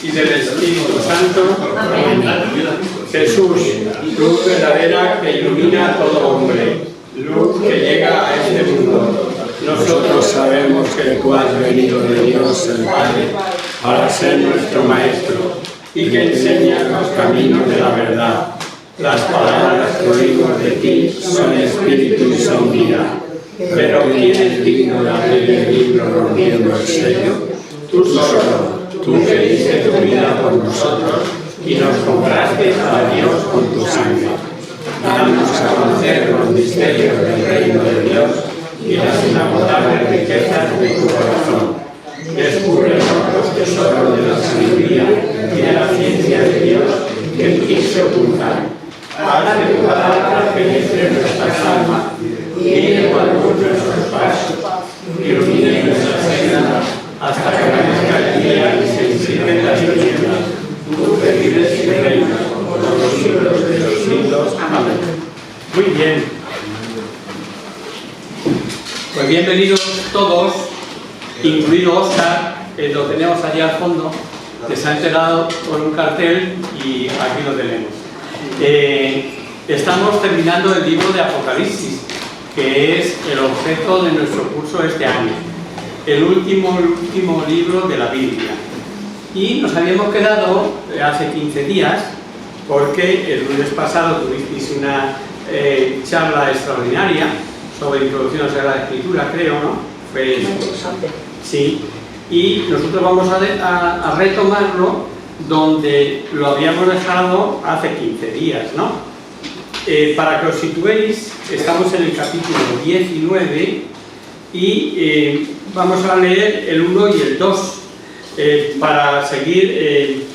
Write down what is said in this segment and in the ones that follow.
y del Espíritu Santo. Amén. Jesús, luz verdadera que ilumina a todo hombre, luz que llega a este mundo. Nosotros sabemos que tú has venido de Dios el Padre para ser nuestro Maestro y que enseñas los caminos de la verdad. Las palabras que oímos de ti son espíritu y son vida. Pero ¿quién es digno de abrir el libro rompiendo el sello? Tú solo, tú que diste tu vida por nosotros y nos compraste a Dios con tu sangre. Danos a conocer los misterios del reino de Dios y las inagotables riquezas de tu corazón. Descúbrenos los tesoros de la sabiduría y de la ciencia de Dios que quise ocultar. Haz que tu palabra penetre nuestras almas y guíe con luz nuestros pasos, ilumine nuestra senda hasta que amanezca el día y se disipen las tinieblas. Tú que vives y reinas por los siglos de los siglos. Amén. Muy bien. Pues bienvenidos todos, incluido Oscar, lo tenemos allí al fondo, que se ha enterado por un cartel y aquí lo tenemos. Estamos terminando el libro de Apocalipsis, que es el objeto de nuestro curso este año, el último libro de la Biblia. Y nos habíamos quedado hace 15 días, porque el lunes pasado tuvisteis una charla extraordinaria sobre introducción a la Sagrada Escritura, creo, ¿no? Fue interesante. Sí, y nosotros vamos a retomarlo donde lo habíamos dejado hace 15 días, ¿no? Para que os situéis, estamos en el capítulo 19 y vamos a leer el 1 y el 2 para seguir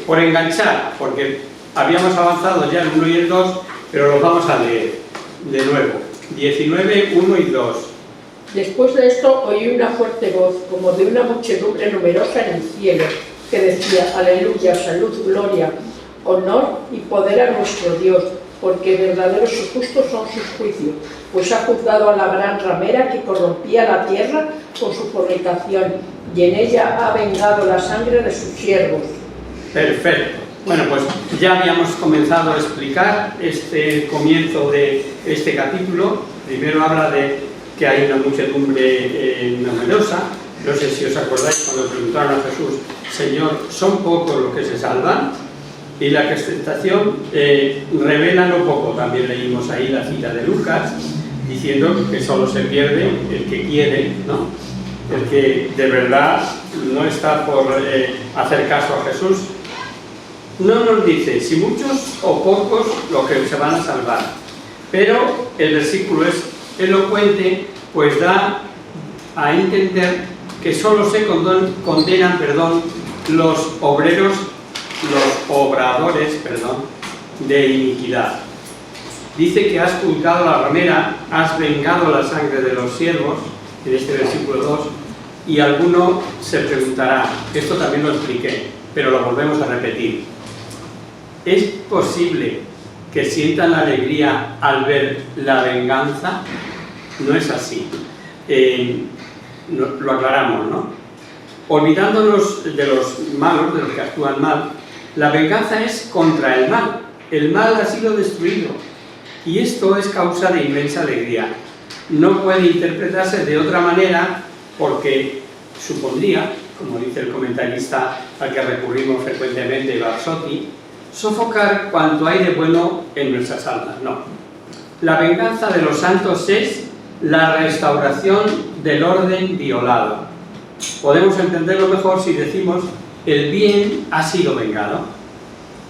por enganchar, porque habíamos avanzado ya el 1 y el 2, pero los vamos a leer de nuevo. 19, 1 y 2. Después de esto oí una fuerte voz, como de una muchedumbre numerosa en el cielo, que decía: Aleluya, salud, gloria, honor y poder a nuestro Dios, porque verdaderos y justos son sus juicios, pues ha juzgado a la gran ramera que corrompía la tierra con su fornicación, y en ella ha vengado la sangre de sus siervos. Perfecto. Bueno, pues ya habíamos comenzado a explicar este comienzo de este capítulo. Primero habla de que hay una muchedumbre numerosa. No sé si os acordáis cuando preguntaron a Jesús: Señor, ¿son pocos los que se salvan? Y la contestación revela lo poco. También leímos ahí la cita de Lucas, diciendo que solo se pierde el que quiere, ¿no? El que de verdad no está por hacer caso a Jesús. No nos dice si muchos o pocos los que se van a salvar, pero el versículo es elocuente, pues da a entender que solo se condenan los obradores de iniquidad. Dice que has juzgado la ramera, has vengado la sangre de los siervos, en este versículo 2, y alguno se preguntará, esto también lo expliqué, pero lo volvemos a repetir: ¿es posible que sientan la alegría al ver la venganza? No es así. Lo aclaramos, ¿no? Olvidándonos de los malos, de los que actúan mal, la venganza es contra el mal. El mal ha sido destruido y esto es causa de inmensa alegría. No puede interpretarse de otra manera porque supondría, como dice el comentarista al que recurrimos frecuentemente, Barsotti, sofocar cuanto hay de bueno en nuestras almas. No. La venganza de los santos es la restauración del orden violado. Podemos entenderlo mejor si decimos: el bien ha sido vengado.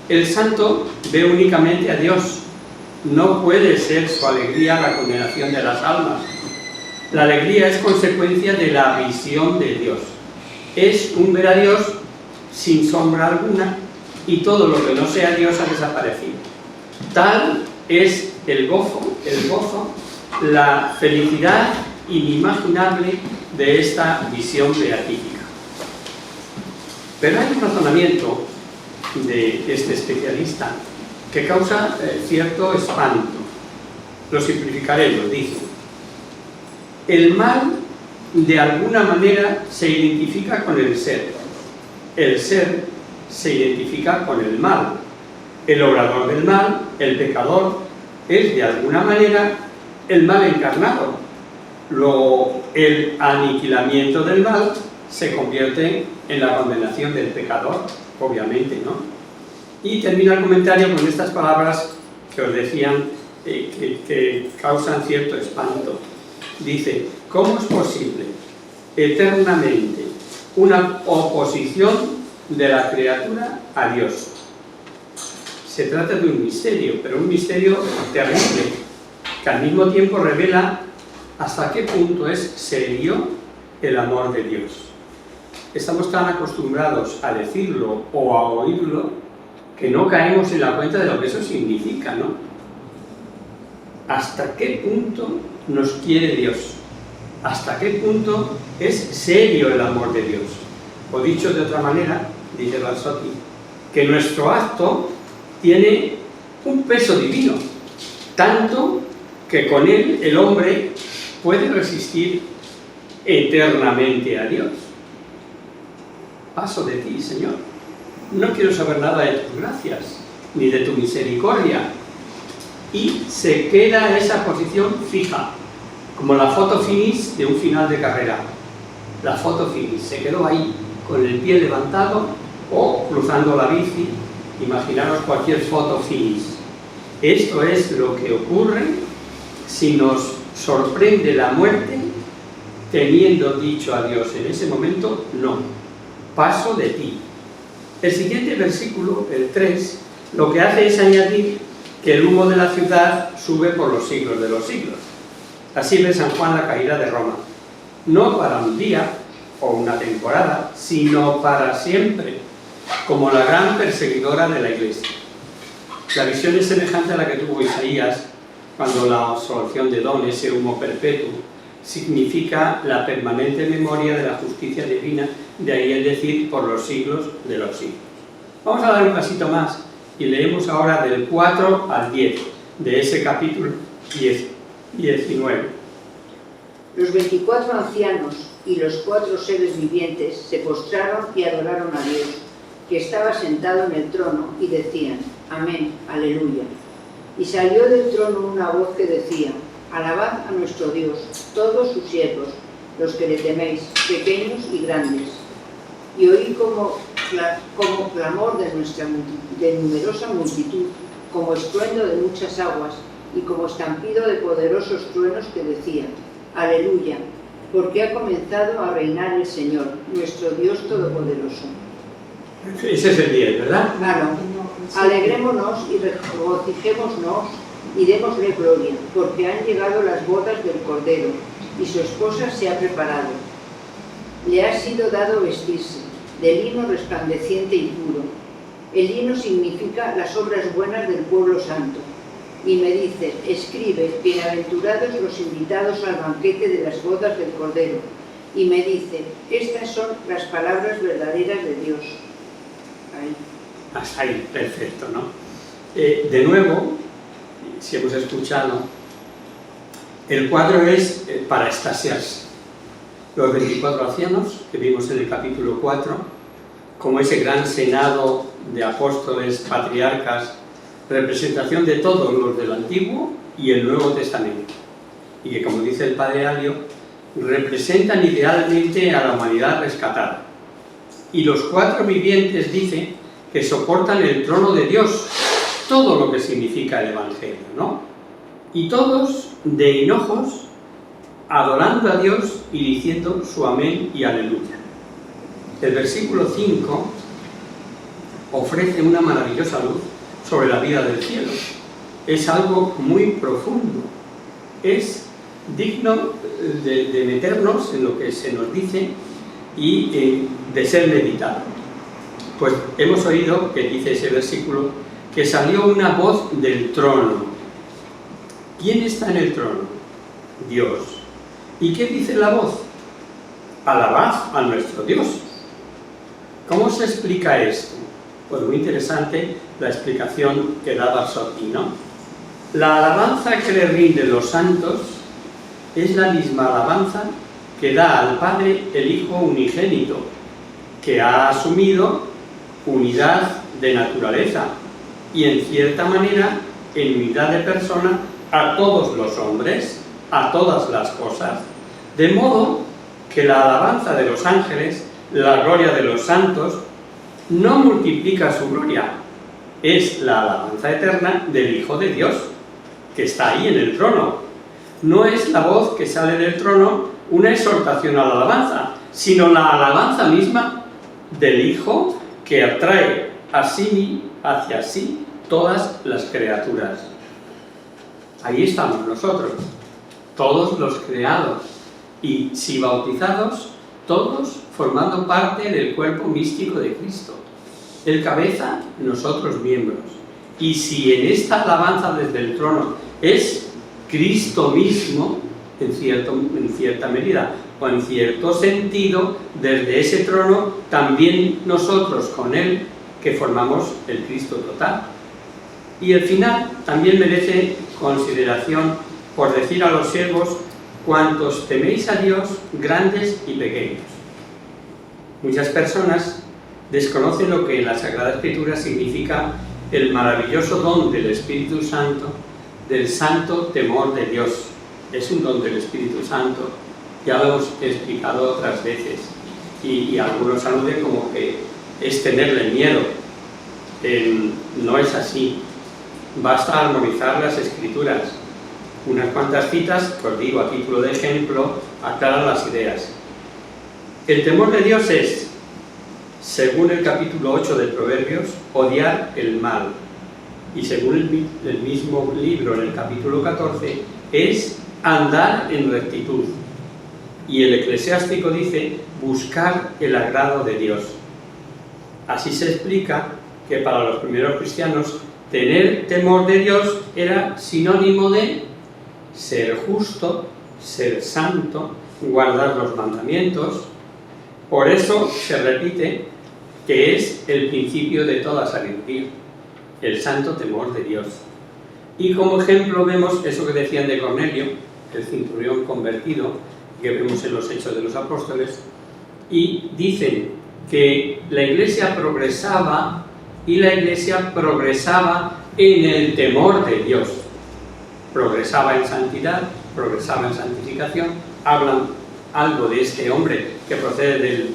El santo ve únicamente a Dios. No puede ser su alegría la condenación de las almas. La alegría es consecuencia de la visión de Dios. Es un ver a Dios sin sombra alguna, y todo lo que no sea Dios ha desaparecido. Tal es el gozo, la felicidad inimaginable de esta visión beatífica. Pero hay un razonamiento de este especialista que causa cierto espanto. Lo simplificaremos, dice: el mal de alguna manera se identifica con el ser. El ser se identifica con el mal. El obrador del mal, el pecador, es de alguna manera el mal encarnado. Luego, el aniquilamiento del mal se convierte en la condenación del pecador, obviamente, ¿no? Y termina el comentario con estas palabras que os decían que causan cierto espanto. Dice: ¿cómo es posible eternamente una oposición de la criatura a Dios? Se trata de un misterio, pero un misterio terrible, que al mismo tiempo revela hasta qué punto es serio el amor de Dios. Estamos tan acostumbrados a decirlo o a oírlo que no caemos en la cuenta de lo que eso significa, ¿no? ¿Hasta qué punto nos quiere Dios? ¿Hasta qué punto es serio el amor de Dios? O dicho de otra manera, dice Barsotti, que nuestro acto tiene un peso divino, tanto que con él el hombre puede resistir eternamente a Dios. Paso de ti, Señor. No quiero saber nada de tus gracias, ni de tu misericordia. Y se queda esa posición fija, como la foto finish de un final de carrera. La foto finish se quedó ahí, con el pie levantado o cruzando la bici. Imaginaros cualquier foto finish. Esto es lo que ocurre si nos sorprende la muerte teniendo dicho a Dios en ese momento: no, paso de ti. El siguiente versículo, el 3, lo que hace es añadir que el humo de la ciudad sube por los siglos de los siglos. Así ve San Juan la caída de Roma, no para un día o una temporada, sino para siempre, como la gran perseguidora de la Iglesia. La visión es semejante a la que tuvo Isaías cuando la absolución de don, ese humo perpetuo, significa la permanente memoria de la justicia divina, de ahí el decir por los siglos de los siglos. Vamos a dar un pasito más y leemos ahora del 4 al 10 de ese capítulo 19. Los 24 ancianos y los 4 seres vivientes se postraron y adoraron a Dios, que estaba sentado en el trono, y decían: Amén, aleluya. Y salió del trono una voz que decía: Alabad a nuestro Dios, todos sus siervos, los que le teméis, pequeños y grandes. Y oí como clamor de numerosa multitud, como estruendo de muchas aguas, y como estampido de poderosos truenos que decían: Aleluya, porque ha comenzado a reinar el Señor, nuestro Dios Todopoderoso. Ese es el 10, ¿verdad? Claro. Alegrémonos y regocijémonos y démosle gloria, porque han llegado las bodas del Cordero, y su esposa se ha preparado. Le ha sido dado vestirse de lino resplandeciente y puro. El lino significa las obras buenas del pueblo santo. Y me dice: escribe, bienaventurados los invitados al banquete de las bodas del Cordero. Y me dice: estas son las palabras verdaderas de Dios. Ahí. Hasta ahí, perfecto, ¿no? De nuevo, si hemos escuchado, el cuadro es para extasiarse. Los 24 ancianos que vimos en el capítulo 4, como ese gran senado de apóstoles, patriarcas, representación de todos los del Antiguo y el Nuevo Testamento, y que, como dice el Padre Alio, representan idealmente a la humanidad rescatada. Y los 4 vivientes dice que soportan el trono de Dios, todo lo que significa el Evangelio, ¿no? Y todos de hinojos, adorando a Dios y diciendo su amén y aleluya. El versículo 5 ofrece una maravillosa luz sobre la vida del cielo. Es algo muy profundo, es digno de meternos en lo que se nos dice y de ser meditado. Pues hemos oído que dice ese versículo que salió una voz del trono. ¿Quién está en el trono? Dios. ¿Y qué dice la voz? Alabad a nuestro Dios. ¿Cómo se explica esto? Pues muy interesante la explicación que da Barsotti, ¿no? La alabanza que le rinden los santos es la misma alabanza que da al Padre el Hijo unigénito, que ha asumido unidad de naturaleza y en cierta manera en unidad de persona a todos los hombres, a todas las cosas, de modo que la alabanza de los ángeles, la gloria de los santos, no multiplica su gloria, es la alabanza eterna del Hijo de Dios, que está ahí en el trono. No es la voz que sale del trono una exhortación a la alabanza, sino la alabanza misma del Hijo que atrae hacia sí todas las criaturas. Ahí estamos nosotros, todos los creados, y si bautizados, todos formando parte del cuerpo místico de Cristo. El cabeza, nosotros miembros. Y si en esta alabanza desde el trono es Cristo mismo, en cierta medida, o en cierto sentido, desde ese trono, también nosotros con Él, que formamos el Cristo total. Y el final también merece consideración por decir a los siervos: cuantos teméis a Dios, grandes y pequeños. Muchas personas desconocen lo que en la Sagrada Escritura significa el maravilloso don del Espíritu Santo, del santo temor de Dios. Es un don del Espíritu Santo, ya lo hemos explicado otras veces, y algunos aluden como que es tenerle miedo. No es así. Basta armonizar las Escrituras. Unas cuantas citas, que os digo a título de ejemplo, aclaran las ideas. El temor de Dios es, según el capítulo 8 de Proverbios, odiar el mal. Y según el mismo libro, en el capítulo 14, es andar en rectitud. Y el eclesiástico dice, buscar el agrado de Dios. Así se explica que para los primeros cristianos, tener temor de Dios era sinónimo de ser justo, ser santo, guardar los mandamientos. Por eso se repite que es el principio de toda sabiduría, el santo temor de Dios. Y como ejemplo vemos eso que decían de Cornelio, el centurión convertido, que vemos en los Hechos de los Apóstoles, y dicen que la Iglesia progresaba y la Iglesia progresaba en el temor de Dios. Progresaba en santidad, progresaba en santificación. Hablan algo de este hombre que procede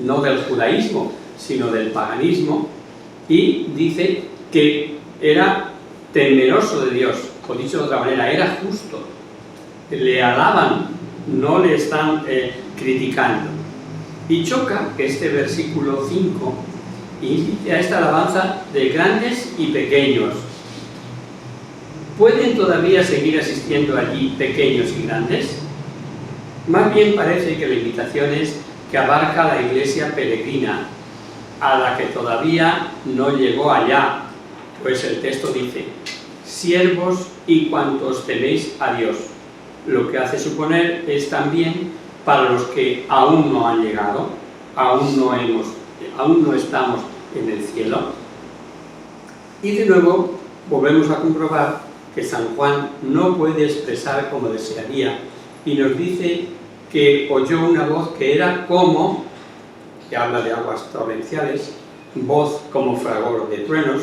no del judaísmo, sino del paganismo, y dice que era temeroso de Dios, o dicho de otra manera, era justo. Le alaban, no le están criticando. Y choca que este versículo 5 invite a esta alabanza de grandes y pequeños. ¿Pueden todavía seguir asistiendo allí pequeños y grandes? Más bien parece que la invitación es que abarca a la iglesia peregrina, a la que todavía no llegó allá, pues el texto dice, siervos y cuantos teméis a Dios, lo que hace suponer es también para los que aún no han llegado, aún no estamos en el cielo. Y de nuevo volvemos a comprobar que San Juan no puede expresar como desearía, y nos dice que oyó una voz que era como, que habla de aguas torrenciales, voz como fragor de truenos,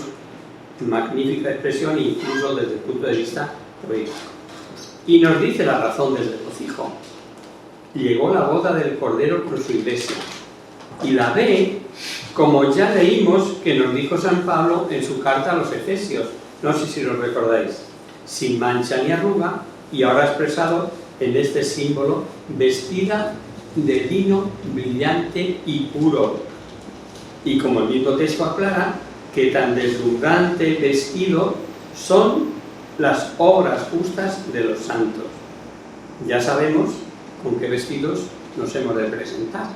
magnífica expresión incluso desde el punto de vista poético. Y nos dice la razón del regocijo. Llegó la boda del Cordero con su iglesia, y la ve, como ya leímos que nos dijo San Pablo en su carta a los Efesios, no sé si lo recordáis, sin mancha ni arruga, y ahora expresado en este símbolo, vestida de lino brillante y puro. Y como el mismo texto aclara, que tan deslumbrante vestido son las obras justas de los santos. Ya sabemos con qué vestidos nos hemos de presentar.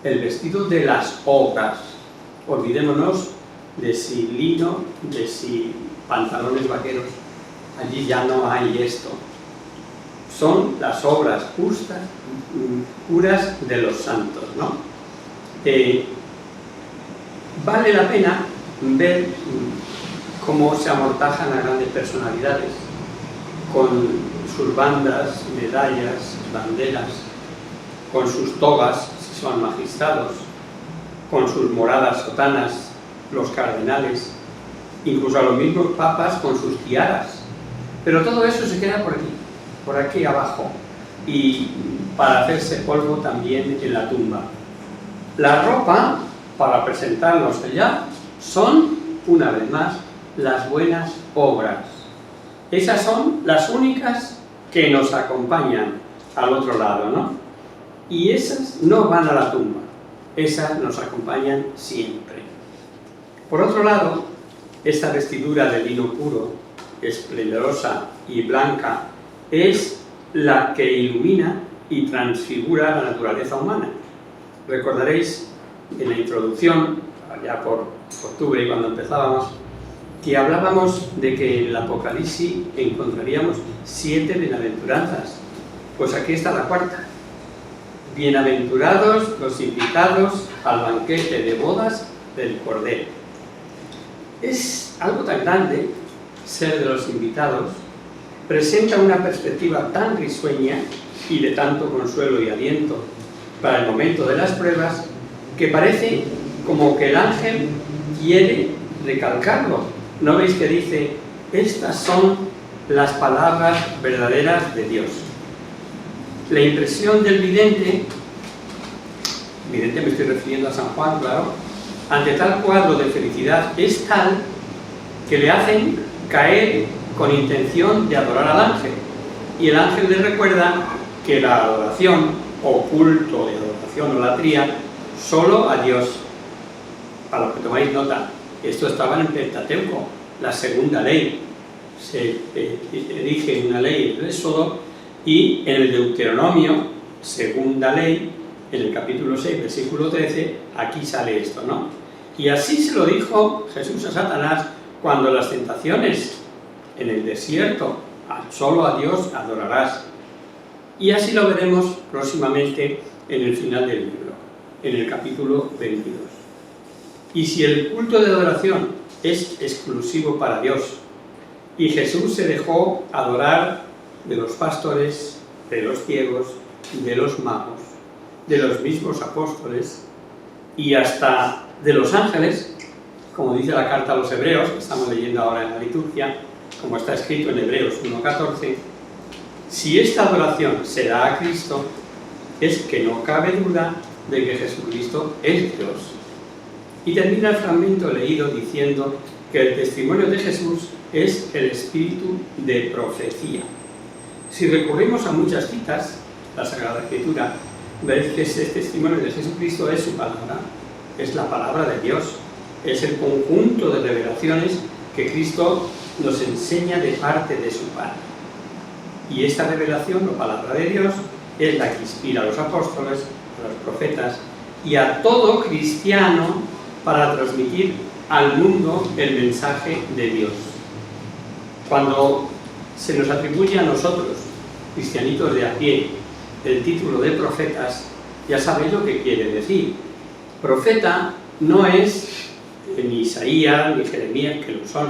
El vestido de las obras. Olvidémonos de si lino, de si pantalones vaqueros. Allí ya no hay esto. Son las obras justas, puras de los santos, ¿no? Vale la pena ver cómo se amortajan a grandes personalidades con sus bandas, medallas, banderas, con sus togas, si son magistrados, con sus moradas sotanas, los cardenales, incluso a los mismos papas con sus tiaras. Pero todo eso se queda por aquí abajo, y para hacerse polvo también en la tumba. La ropa, para presentarnos allá, son, una vez más, las buenas obras. Esas son las únicas que nos acompañan al otro lado, ¿no? Y esas no van a la tumba, esas nos acompañan siempre. Por otro lado, esta vestidura de lino puro, esplendorosa y blanca, es la que ilumina y transfigura la naturaleza humana. Recordaréis en la introducción, allá por octubre, cuando empezábamos, que hablábamos de que en el Apocalipsis encontraríamos 7 bienaventuranzas. Pues aquí está la cuarta. Bienaventurados los invitados al banquete de bodas del Cordero. Es algo tan grande ser de los invitados, presenta una perspectiva tan risueña y de tanto consuelo y aliento para el momento de las pruebas, que parece como que el ángel quiere recalcarlo. ¿No veis que dice, estas son las palabras verdaderas de Dios? La impresión del vidente me estoy refiriendo a San Juan, claro, ante tal cuadro de felicidad es tal que le hacen caer con intención de adorar al ángel. Y el ángel le recuerda que la adoración, o culto de adoración o latría, solo a Dios. Para los que tomáis nota, esto estaba en el Pentateuco, la segunda ley. Se erige una ley en el Éxodo, y en el Deuteronomio, segunda ley, en el capítulo 6, versículo 13, aquí sale esto, ¿no? Y así se lo dijo Jesús a Satanás cuando las tentaciones en el desierto, solo a Dios adorarás. Y así lo veremos próximamente en el final del libro, en el capítulo 22. Y si el culto de adoración es exclusivo para Dios, y Jesús se dejó adorar de los pastores, de los ciegos, de los magos, de los mismos apóstoles y hasta de los ángeles, como dice la carta a los Hebreos, que estamos leyendo ahora en la liturgia, como está escrito en Hebreos 1:14, si esta adoración se da a Cristo, es que no cabe duda de que Jesucristo es Dios. Y termina el fragmento leído diciendo que el testimonio de Jesús es el espíritu de profecía. Si recurrimos a muchas citas, la Sagrada Escritura, veréis que ese testimonio de Jesucristo es su palabra, es la palabra de Dios, es el conjunto de revelaciones que Cristo nos enseña de parte de su Padre. Y esta revelación, o palabra de Dios, es la que inspira a los apóstoles, a los profetas y a todo cristiano para transmitir al mundo el mensaje de Dios. Cuando se nos atribuye a nosotros, cristianitos de a pie, el título de profetas, ya sabéis lo que quiere decir. Profeta no es ni Isaías ni Jeremías, que lo son,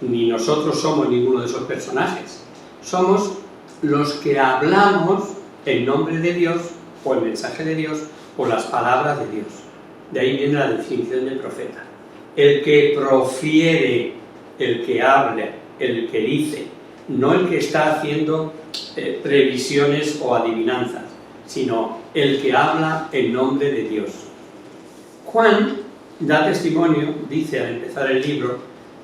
ni nosotros somos ninguno de esos personajes. Somos los que hablamos en nombre de Dios, o el mensaje de Dios, o las palabras de Dios. De ahí viene la definición del profeta. El que profiere, el que habla, el que dice, no el que está haciendo previsiones o adivinanzas, sino el que habla en nombre de Dios. Juan da testimonio, dice al empezar el libro,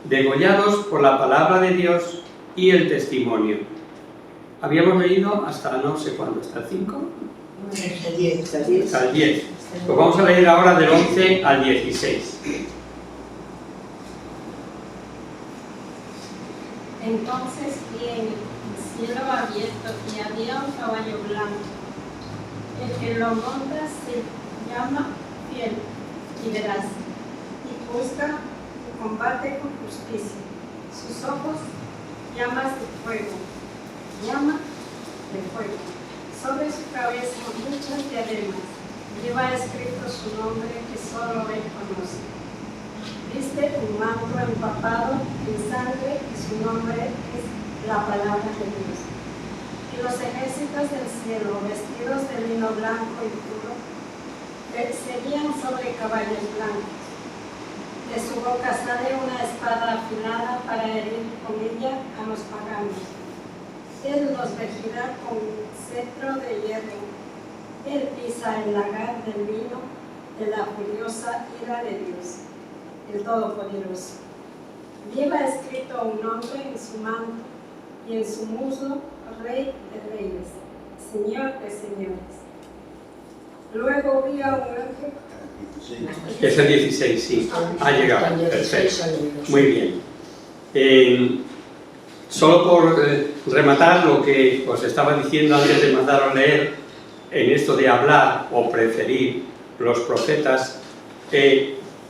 degollados por la palabra de Dios y el testimonio. Habíamos leído hasta no sé cuándo, hasta el 5, Hasta el 10. hasta el 10. Pues vamos a leer ahora del 11 al 16. Entonces vi en el cielo abierto y había un caballo blanco. El que lo monta se llama Fiel y Veraz, y busca y combate con justicia. Sus ojos llamas de fuego. Sobre su cabeza muchas diademas. Lleva escrito su nombre que solo él conoce. Viste un manto empapado en sangre y su nombre es la palabra de Dios. Y los ejércitos del cielo, vestidos de lino blanco y puro, Seguían sobre caballos blancos. De su boca sale una espada afilada para herir con ella a los paganos. Él los regirá con cetro de hierro. Él pisa el lagar del vino de la furiosa ira de Dios, el Todopoderoso. Lleva escrito un nombre en su manto y en su muslo, Rey de Reyes, Señor de Señores. Luego vi a un ángel. Es el 16, sí. Ha llegado. Perfecto. Muy bien. Solo por rematar lo que os estaba diciendo antes de mandaros a leer, en esto de hablar o preferir, los profetas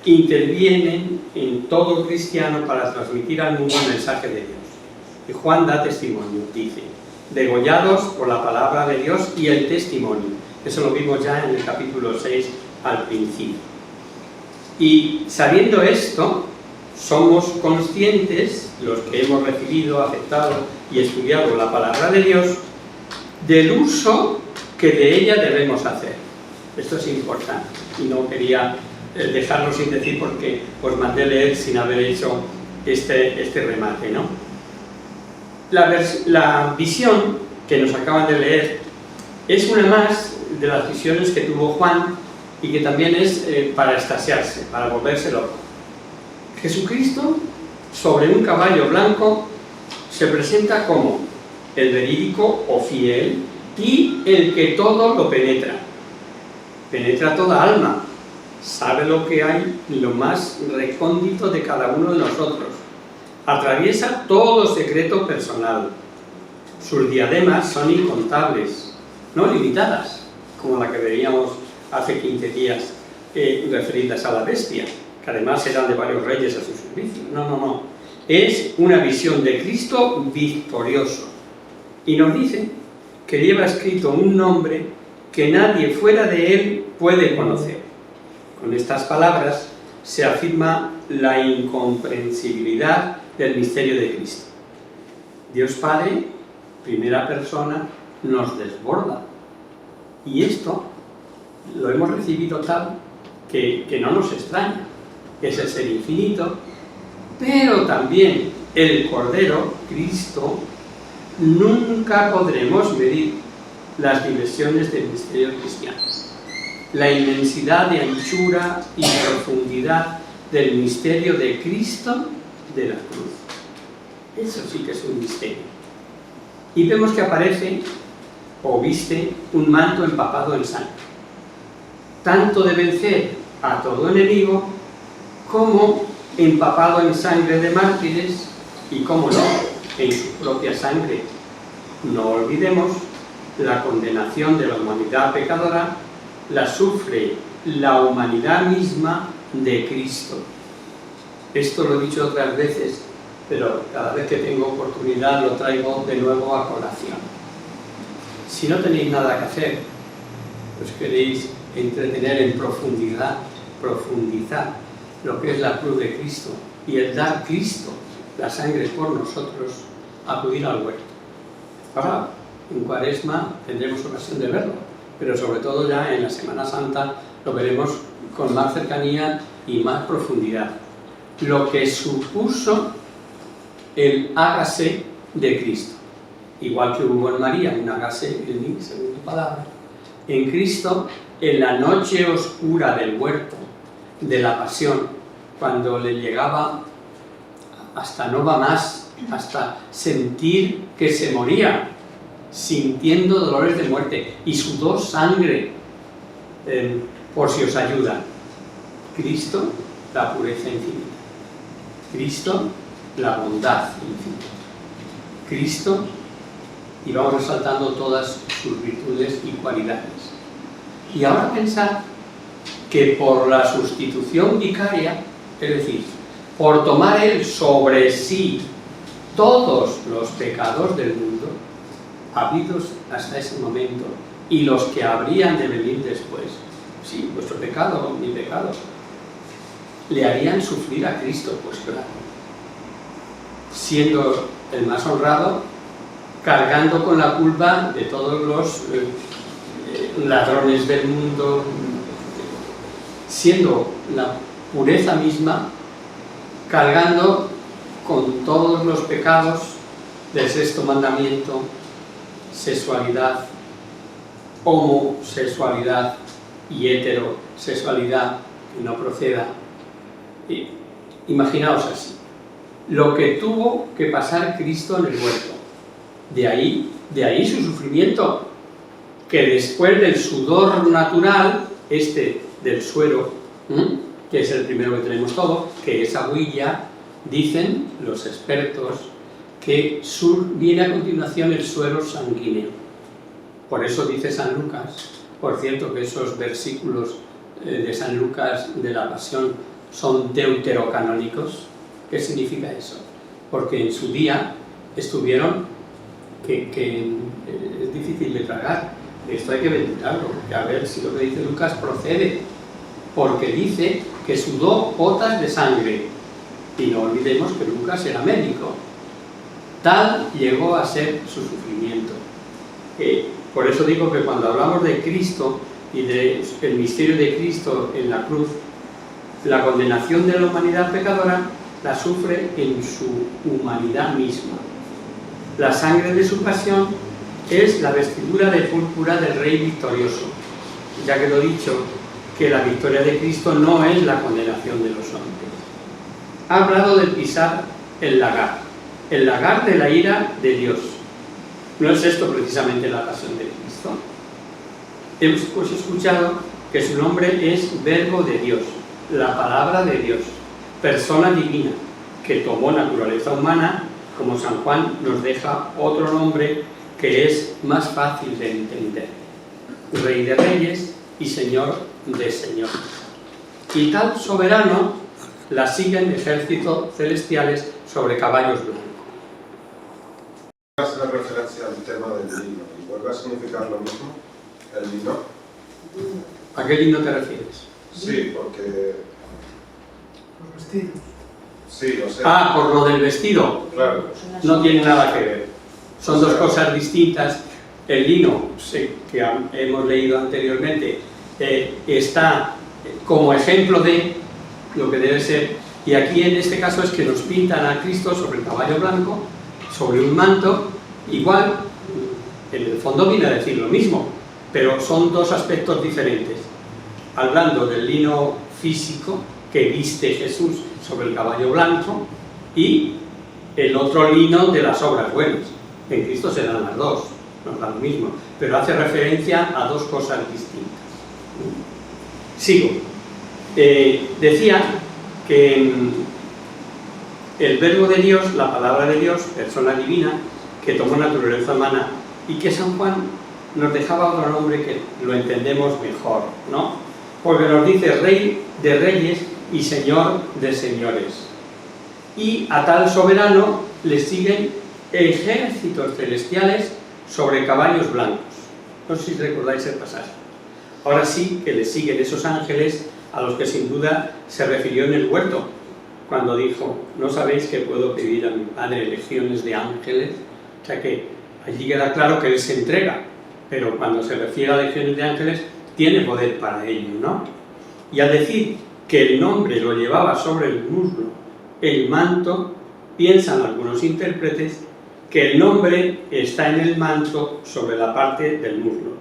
intervienen en todo cristiano para transmitir al mundo el mensaje de Dios. Y Juan da testimonio, dice, degollados por la palabra de Dios y el testimonio. Eso lo vimos ya en el capítulo 6 al principio. Y sabiendo esto, somos conscientes, los que hemos recibido, aceptado y estudiado la palabra de Dios, del uso que de ella debemos hacer. Esto es importante y no quería dejarlo sin decir porque os mandé leer sin haber hecho este remate, ¿no? La visión que nos acaban de leer es una más de las visiones que tuvo Juan y que también es para extasiarse, para volverse loco. Jesucristo, sobre un caballo blanco, se presenta como el verídico o fiel y el que todo lo penetra. Penetra toda alma, sabe lo que hay en lo más recóndito de cada uno de nosotros. Atraviesa todo secreto personal. Sus diademas son incontables, no limitadas, como la que veíamos hace 15 días referidas a la bestia, que además eran de varios reyes a su servicio. No. Es una visión de Cristo victorioso. Y nos dice que lleva escrito un nombre que nadie fuera de él puede conocer. Con estas palabras se afirma la incomprensibilidad del misterio de Cristo. Dios Padre, primera persona, nos desborda. Y esto lo hemos recibido tal que no nos extraña. Es el ser infinito, pero también el Cordero, Cristo, nunca podremos medir las dimensiones del misterio cristiano. La inmensidad de anchura y profundidad del misterio de Cristo de la cruz. Eso sí que es un misterio. Y vemos que aparece o viste un manto empapado en sangre. Tanto de vencer a todo enemigo como empapado en sangre de mártires y, como no, en su propia sangre. No olvidemos, la condenación de la humanidad pecadora la sufre la humanidad misma de Cristo. Esto lo he dicho otras veces, pero cada vez que tengo oportunidad lo traigo de nuevo a colación. Si no tenéis nada que hacer, os queréis entretener en profundizar lo que es la cruz de Cristo y el dar Cristo, la sangre por nosotros, acudir al huerto. Ahora, en Cuaresma tendremos ocasión de verlo, pero sobre todo ya en la Semana Santa lo veremos con más cercanía y más profundidad. Lo que supuso el hágase de Cristo. Igual que hubo en María un hágase en mí, según tu palabra. En Cristo, en la noche oscura del huerto, de la pasión, cuando le llegaba hasta no va más, hasta sentir que se moría, sintiendo dolores de muerte, y sudó sangre, por si os ayuda. Cristo, la pureza infinita. Cristo, la bondad infinita. Cristo, y vamos resaltando todas sus virtudes y cualidades. Y ahora pensad que por la sustitución vicaria, es decir, por tomar Él sobre sí todos los pecados del mundo, habidos hasta ese momento, y los que habrían de venir después, sí, vuestro pecado, mi pecado, le harían sufrir a Cristo, pues claro, siendo el más honrado, cargando con la culpa de todos los ladrones del mundo, siendo la pureza misma, cargando con todos los pecados del sexto mandamiento, sexualidad, homosexualidad y heterosexualidad que no proceda. Imaginaos así, lo que tuvo que pasar Cristo en el huerto, de ahí su sufrimiento, que después del sudor natural, del suero, que es el primero que tenemos todo, que es agüilla, dicen los expertos que viene a continuación el suero sanguíneo. Por eso dice San Lucas, por cierto que esos versículos de San Lucas de la Pasión son deuterocanónicos. ¿Qué significa eso? Porque en su día estuvieron, que es difícil de tragar, esto hay que ventilarlo, porque a ver si lo que dice Lucas procede, porque dice que sudó gotas de sangre, y no olvidemos que Lucas era médico. Tal llegó a ser su sufrimiento. Por eso digo que cuando hablamos de Cristo y del misterio de Cristo en la cruz, la condenación de la humanidad pecadora la sufre en su humanidad misma. La sangre de su pasión es la vestidura de púrpura del Rey victorioso, ya que lo he dicho, que la victoria de Cristo no es la condenación de los hombres. Ha hablado de pisar el lagar de la ira de Dios. ¿No es esto precisamente la pasión de Cristo? Hemos escuchado que su nombre es Verbo de Dios, la palabra de Dios, persona divina, que tomó naturaleza humana, como San Juan nos deja otro nombre que es más fácil de entender: Rey de Reyes y Señor de Señores. Y tal soberano la siguen ejércitos celestiales sobre caballos blancos. Hacer referencia al tema del lino, ¿y vuelve a significar lo mismo? ¿El lino? ¿A qué lino te refieres? Sí, porque... Los vestidos. Sí, o sea... Por lo del vestido. Claro. No tiene nada que ver. Son dos cosas distintas. El lino, que hemos leído anteriormente, está como ejemplo de lo que debe ser, y aquí en este caso es que nos pintan a Cristo sobre el caballo blanco, sobre un manto, igual, en el fondo viene a decir lo mismo, pero son dos aspectos diferentes. Hablando del lino físico que viste Jesús sobre el caballo blanco, y el otro lino de las obras buenas. En Cristo se dan las dos, no da lo mismo, pero hace referencia a dos cosas distintas. Sigo. Decía que el Verbo de Dios, la palabra de Dios, persona divina, que tomó naturaleza humana, y que San Juan nos dejaba otro nombre que lo entendemos mejor, ¿no? Porque nos dice Rey de Reyes y Señor de Señores. Y a tal soberano le siguen ejércitos celestiales sobre caballos blancos. No sé si recordáis el pasaje. Ahora sí que le siguen esos ángeles a los que sin duda se refirió en el huerto, cuando dijo: ¿no sabéis que puedo pedir a mi Padre legiones de ángeles? O sea que allí queda claro que Él se entrega, pero cuando se refiere a legiones de ángeles, tiene poder para ello, ¿no? Y al decir que el nombre lo llevaba sobre el muslo, el manto, piensan algunos intérpretes que el nombre está en el manto sobre la parte del muslo.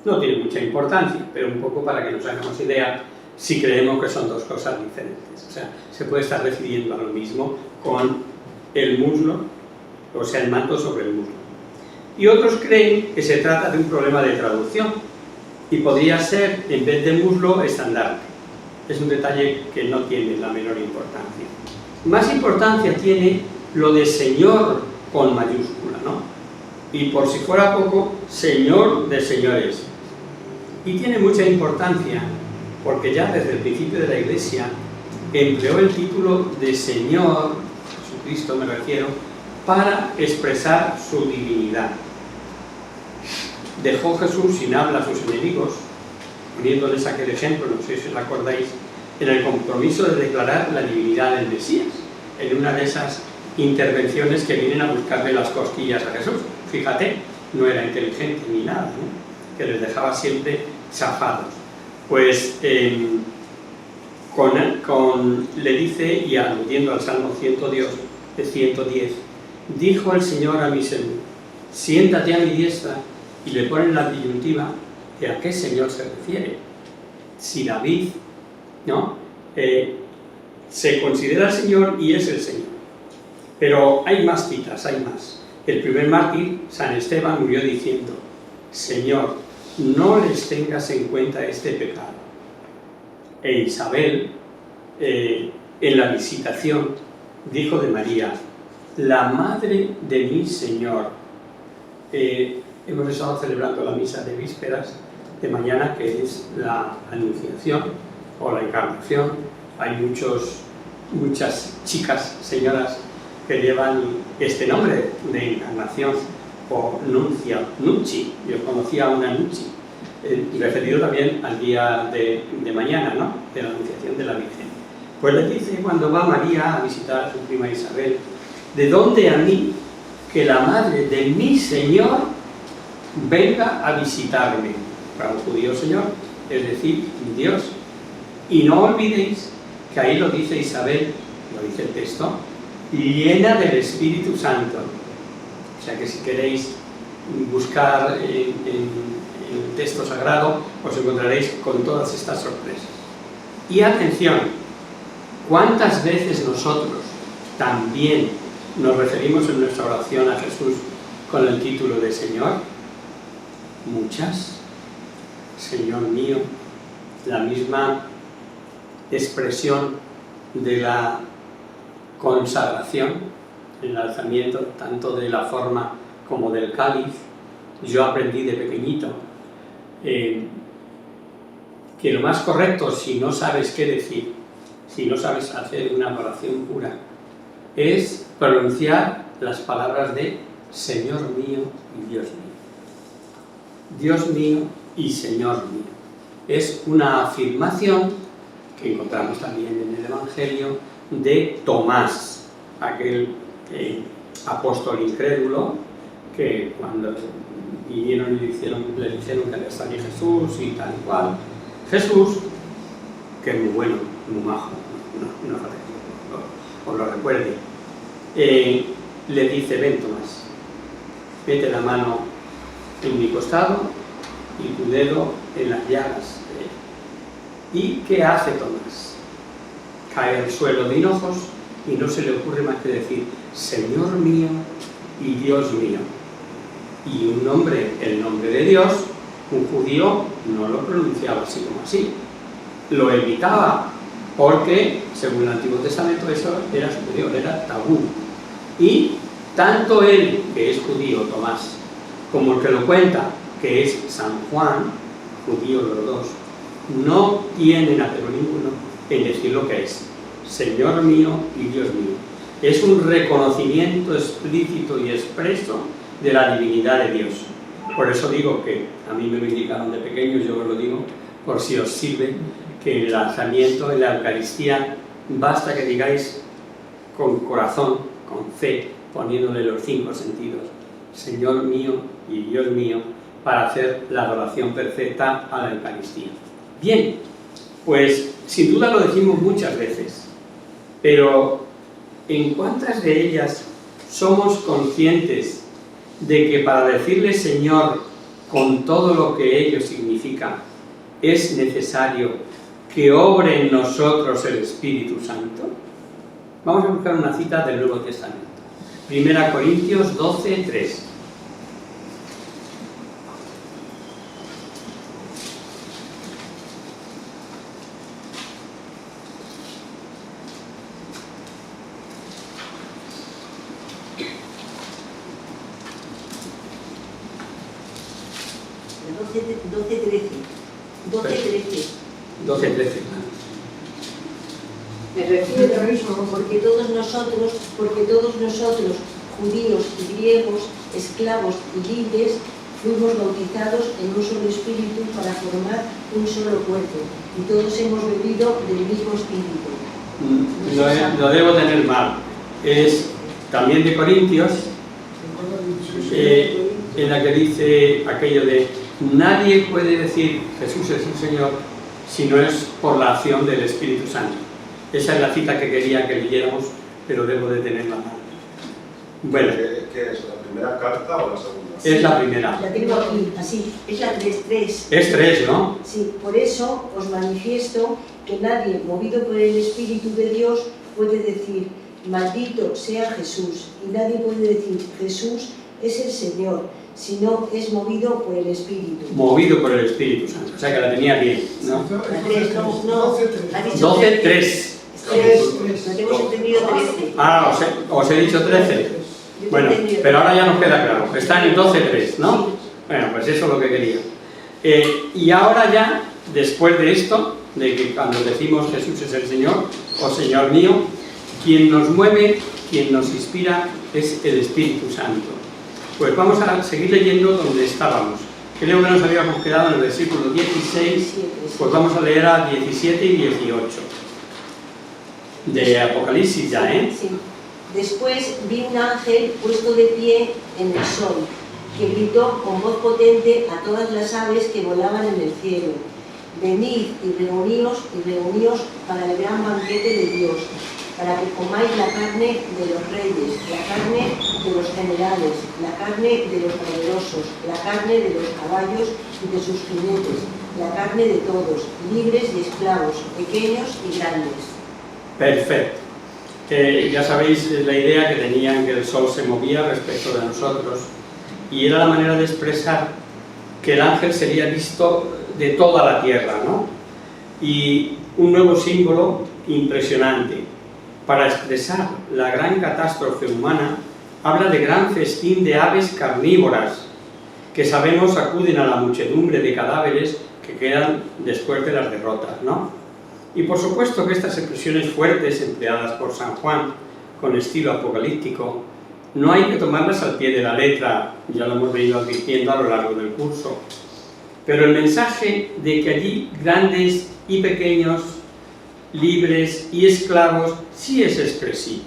No tiene mucha importancia, pero un poco para que nos hagamos idea si creemos que son dos cosas diferentes. O sea, se puede estar refiriendo a lo mismo con el muslo, o sea, el manto sobre el muslo. Y otros creen que se trata de un problema de traducción y podría ser, en vez de muslo, estandarte. Es un detalle que no tiene la menor importancia. Más importancia tiene lo de Señor con mayúscula, ¿no? Y por si fuera poco, Señor de Señores. Y tiene mucha importancia porque ya desde el principio de la Iglesia empleó el título de Señor, Jesucristo me refiero, para expresar su divinidad. Dejó Jesús sin habla a sus enemigos, poniéndoles aquel ejemplo, no sé si os acordáis, en el compromiso de declarar la divinidad del Mesías, en una de esas intervenciones que vienen a buscarle las cosquillas a Jesús. Fíjate, no era inteligente ni nada, ¿no? Que les dejaba siempre chafados. Pues le dice, y aludiendo al Salmo 110, dijo el Señor a mi Señor, siéntate a mi diestra, y le ponen la disyuntiva de a qué Señor se refiere. Si David, ¿no? Se considera el Señor y es el Señor. Pero hay más citas, hay más. El primer mártir, San Esteban, murió diciendo, Señor, no les tengas en cuenta este pecado. E Isabel, en la visitación, dijo de María, la madre de mi Señor. Hemos estado celebrando la misa de vísperas de mañana, que es la Anunciación o la Encarnación. Hay muchas chicas, señoras, que llevan este nombre de Encarnación o Nuncia, Nunchi. Yo conocía a una Nunchi, referido también al día de mañana, ¿no? De la Anunciación de la Virgen. Pues le dice cuando va María a visitar a su prima Isabel, ¿de dónde a mí que la madre de mi Señor venga a visitarme? Para un judío, Señor, es decir, Dios. Y no olvidéis que ahí lo dice Isabel, lo dice el texto, llena del Espíritu Santo. O sea que si queréis buscar en el texto sagrado, os encontraréis con todas estas sorpresas. Y atención, ¿cuántas veces nosotros también nos referimos en nuestra oración a Jesús con el título de Señor? Muchas. Señor mío, la misma expresión de la consagración, el alzamiento tanto de la forma como del cáliz. Yo aprendí de pequeñito que lo más correcto, si no sabes qué decir, si no sabes hacer una oración pura, es pronunciar las palabras de Señor mío y Dios mío. Dios mío y Señor mío. Es una afirmación que encontramos también en el Evangelio de Tomás, aquel apóstol incrédulo que cuando vinieron y le dijeron que había salido Jesús y tal y cual. Jesús, que es muy bueno, muy majo, no falta que os lo recuerde, le dice, ven Tomás, mete la mano en mi costado y tu dedo en las llagas. ¿Y qué hace Tomás? Cae al suelo de hinojos y no se le ocurre más que decir, Señor mío y Dios mío. Y un nombre, el nombre de Dios, un judío no lo pronunciaba así como así. Lo evitaba, porque, según el Antiguo Testamento, eso era judío, era tabú. Y tanto él, que es judío, Tomás, como el que lo cuenta, que es San Juan, judío los dos, no tienen apego ninguno en decir lo que es Señor mío y Dios mío. Es un reconocimiento explícito y expreso de la divinidad de Dios. Por eso digo que a mí me lo indicaron de pequeño, yo os lo digo por si os sirve, que el lanzamiento en la Eucaristía basta que digáis con corazón, con fe, poniéndole los 5 sentidos, Señor mío y Dios mío, para hacer la adoración perfecta a la Eucaristía. Bien, pues sin duda lo decimos muchas veces, pero ¿en cuántas de ellas somos conscientes de que para decirle Señor con todo lo que ello significa, es necesario que obre en nosotros el Espíritu Santo? Vamos a buscar una cita del Nuevo Testamento. 1 Corintios 12, 3. Me refiero lo mismo, porque todos nosotros, judíos y griegos, esclavos y libres, fuimos bautizados en un solo espíritu para formar un solo cuerpo, y todos hemos bebido del mismo espíritu. Lo debo tener mal. Es también de Corintios, en la que dice aquello de nadie puede decir Jesús es el Señor si no es por la acción del Espíritu Santo. Esa es la cita que quería que leyéramos, pero debo de tenerla mal. Bueno, ¿Qué es? ¿La primera carta o la segunda? es la primera. La tengo aquí, así, es la 3.3. Es 3, ¿no? Sí, por eso os manifiesto que nadie, movido por el Espíritu de Dios, puede decir, maldito sea Jesús, y nadie puede decir, Jesús es el Señor, si no es movido por el Espíritu. Movido por el Espíritu Santo. O sea que la tenía bien, ¿no? La 3, no, ha dicho 12, 3. 3. Nos hemos entendido 13. Ah, os he dicho 13. Bueno, pero ahora ya nos queda claro. Está en el 12.3, ¿no? Bueno, pues eso es lo que quería. Y ahora ya, después de esto, de que cuando decimos Jesús es el Señor, o Señor mío, quien nos mueve, quien nos inspira, es el Espíritu Santo. Pues vamos a seguir leyendo donde estábamos. Creo que nos habíamos quedado en el versículo 16, pues vamos a leer a 17 y 18. De Apocalipsis ya, ¿eh? Sí. Después vi un ángel puesto de pie en el sol, que gritó con voz potente a todas las aves que volaban en el cielo: venid y reuníos para el gran banquete de Dios, para que comáis la carne de los reyes, la carne de los generales, la carne de los poderosos, la carne de los caballos y de sus jinetes, la carne de todos, libres y esclavos, pequeños y grandes. Perfecto. Ya sabéis la idea que tenían, que el sol se movía respecto de nosotros, y era la manera de expresar que el ángel sería visto de toda la tierra, ¿no? Y un nuevo símbolo impresionante. Para expresar la gran catástrofe humana, habla de gran festín de aves carnívoras, que sabemos acuden a la muchedumbre de cadáveres que quedan después de las derrotas, ¿no? Y por supuesto que estas expresiones fuertes empleadas por San Juan con estilo apocalíptico no hay que tomarlas al pie de la letra, ya lo hemos venido advirtiendo a lo largo del curso, pero el mensaje de que allí grandes y pequeños, libres y esclavos, sí es expresivo.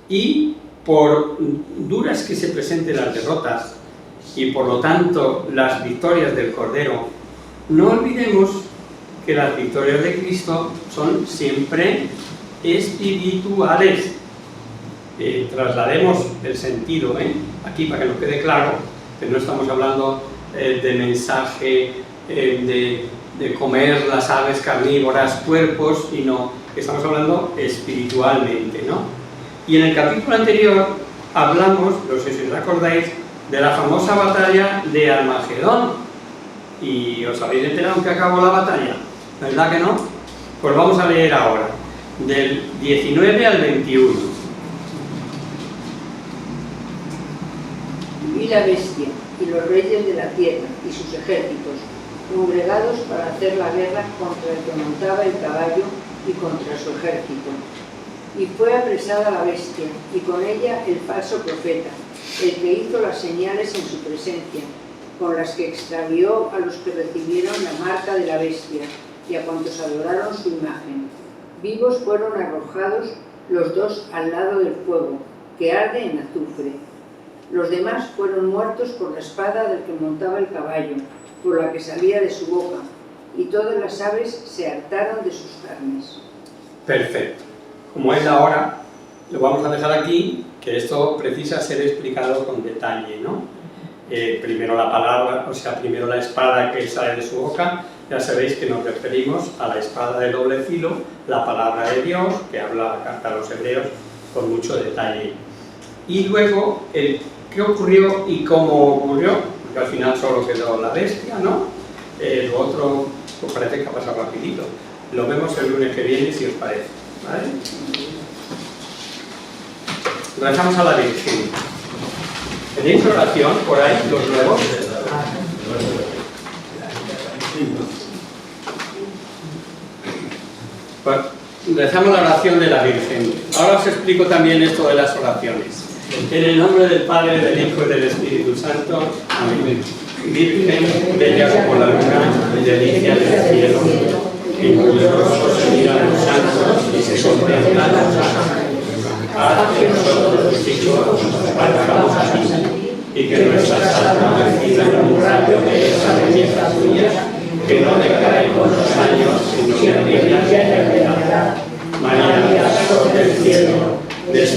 Y por duras que se presenten las derrotas y por lo tanto las victorias del Cordero, no olvidemos que las victorias de Cristo son siempre espirituales. Traslademos el sentido aquí para que nos quede claro, que no estamos hablando de mensaje de comer las aves carnívoras cuerpos, sino que estamos hablando espiritualmente, ¿no? Y en el capítulo anterior hablamos, no sé si os acordáis, de la famosa batalla de Armagedón, y os habéis enterado en que acabó la batalla, ¿verdad que no? Pues vamos a leer ahora, del 19 al 21. Vi la bestia y los reyes de la tierra y sus ejércitos, congregados para hacer la guerra contra el que montaba el caballo y contra su ejército. Y fue apresada la bestia, y con ella el falso profeta, el que hizo las señales en su presencia, con las que extravió a los que recibieron la marca de la bestia y a cuantos adoraron su imagen. Vivos fueron arrojados los dos al lado del fuego, que arde en azufre. Los demás fueron muertos por la espada del que montaba el caballo, por la que salía de su boca, y todas las aves se hartaron de sus carnes. Perfecto. Como es la hora, lo vamos a dejar aquí, que esto precisa ser explicado con detalle, ¿no? Primero la palabra, o sea, primero la espada que sale de su boca. Ya sabéis que nos referimos a la espada de doble filo, la palabra de Dios, que habla la carta a los hebreos con mucho detalle. Y luego, qué ocurrió y cómo ocurrió, porque al final solo quedó la bestia, ¿no? Lo otro, pues parece que ha pasado rapidito. Lo vemos el lunes que viene, si os parece, ¿vale? Rezamos a la Virgen. ¿Tenéis oración por ahí, los nuevos? Pues, rezamos la oración de la Virgen. Ahora os explico también esto de las oraciones. En el nombre del Padre, del Hijo y del Espíritu Santo. Amén. Virgen, bella como la luna, delicia del cielo, en cuyos rostros se miran los santos y se contemplan los ángeles. Haz que nosotros los hijos parezcamos a ti, y que nuestras almas reciban un rayo de esa belleza tuya, que no decae con los años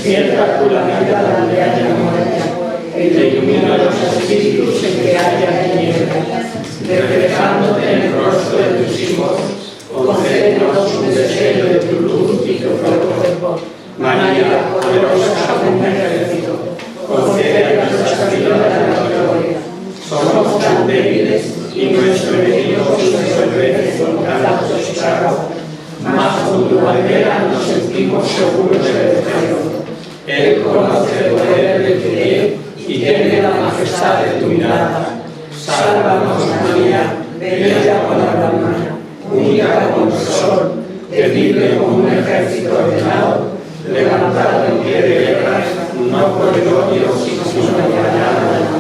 Despierta tú la vida de aldea de la muerte, e ilumina los espíritus en que haya tinieblas. Reflejándote en el rostro de tus hijos, concédenos un deseo de tu luz y tu fervor. María, poderosa como un ejército, concede a nuestra vida la gloria. Somos tan débiles y nuestro enemigo nos veces con tantos estragos, mas con tu bandera nos sentimos seguros del cielo. Él conoce el poder de tu bien y tiene la majestad de tu mirada. Sálvanos, María, bella palabra humana, única como el sol, temible como un ejército ordenado, levantado en pie de guerra, no por el odio, sino por la llama de la